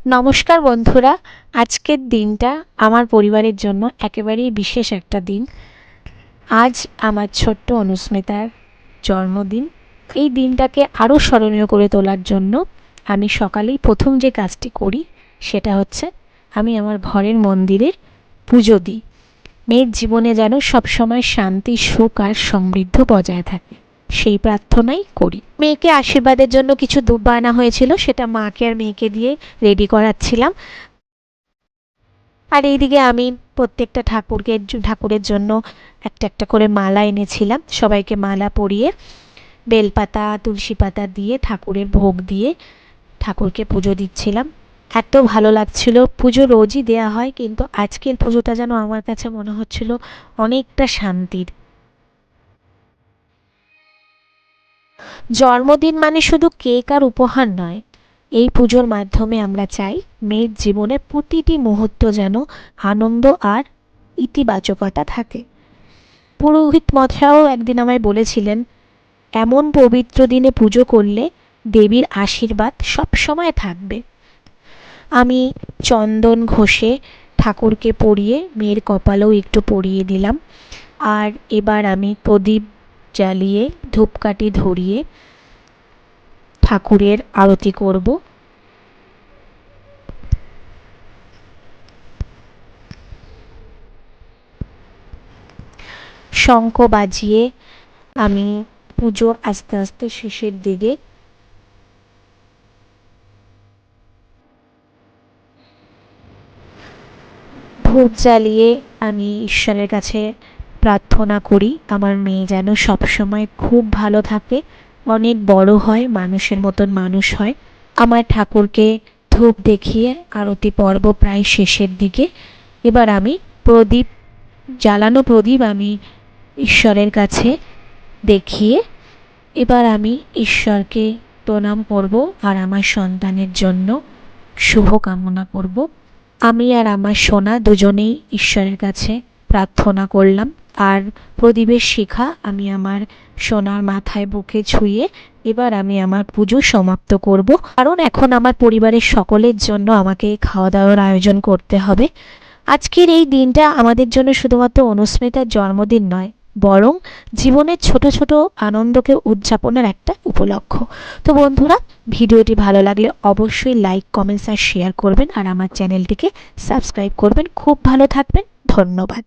নমস্কার বন্ধুরা, আজকের দিনটা আমার পরিবারের জন্য একেবারেই বিশেষ একটা দিন। আজ আমার ছোট্ট অনুস্মিতার জন্মদিন। এই দিনটাকে আরও স্মরণীয় করে তোলার জন্য আমি সকালেই প্রথম যে কাজটি করি সেটা হচ্ছে আমি আমার ঘরের মন্দিরে পুজো দিই। মেয়ের জীবনে যেন সবসময় শান্তি, সুখ আর সমৃদ্ধ বজায় থাকে, সেই প্রার্থনাই করি। মেয়েকে আশীর্বাদের জন্য কিছু দুব্বা আনা হয়েছিল, সেটা মাকে আর মেয়েকে দিয়ে রেডি করাচ্ছিলাম। আর এইদিকে আমি প্রত্যেকটা ঠাকুরের জন্য একটা একটা করে মালা এনেছিলাম। সবাইকে মালা পরিয়ে বেলপাতা, তুলসী পাতা দিয়ে ঠাকুরের ভোগ দিয়ে ঠাকুরকে পুজো দিচ্ছিলাম। এত ভালো লাগছিল। পুজো রোজই দেয়া হয়, কিন্তু আজকের পুজোটা যেন আমার কাছে মনে হচ্ছিল অনেকটা শান্তির। জন্মদিন মানে শুধু কেক আর উপহার নয়, এই পুজোর মাধ্যমে আমরা চাই মেয়ের জীবনে প্রতিটি মুহূর্ত যেন আনন্দ আর ইতিবাচকতা থাকে। পুরোহিত মশাইও একদিন আমায় বলেছিলেন, এমন পবিত্র দিনে পুজো করলে দেবীর আশীর্বাদ সবসময় থাকবে। আমি চন্দন ঘষে ঠাকুরকে পরিয়ে মেয়ের কপালেও একটু পরিয়ে দিলাম। আর এবার আমি প্রদীপ জ্বালিয়ে ধূপকাঠি ধরিয়ে ঠাকুরের আরতি করব। শঙ্খ বাজিয়ে আমি পুজো আস্তে আস্তে শেষের দিকে। ধূপ জ্বালিয়ে আমি ঈশ্বরের কাছে প্রার্থনা করি আমার মেয়ে যেন সবসময় খুব ভালো থাকে, অনেক বড় হয়, মানুষের মতন মানুষ হয়। আমার ঠাকুরকে ধূপ দেখিয়ে আরতি পর্ব প্রায় শেষের দিকে। এবার আমি প্রদীপ প্রদীপ আমি ঈশ্বরের কাছে দেখিয়ে এবার আমি ঈশ্বরকে প্রণাম করব আর আমার সন্তানের জন্য শুভ কামনা করব। আমি আর আমার সোনা দুজনেই ঈশ্বরের কাছে প্রার্থনা করলাম। আর প্রদীপের শিখা আমি আমার সোনার মাথায় বুকে ছুঁয়ে এবার আমি আমার পুজো সমাপ্ত করব, কারণ এখন আমার পরিবারের সকলের জন্য আমাকে খাওয়া দাওয়ার আয়োজন করতে হবে। আজকের এই দিনটা আমাদের জন্য শুধুমাত্র অনুস্মিতার জন্মদিন নয়, বরং জীবনের ছোট ছোট আনন্দকে উদযাপনের একটা উপলক্ষ। তো বন্ধুরা, ভিডিওটি ভালো লাগলে অবশ্যই লাইক, কমেন্টস আর শেয়ার করবেন, আর আমার চ্যানেলটিকে সাবস্ক্রাইব করবেন। খুব ভালো থাকবেন। ধন্যবাদ।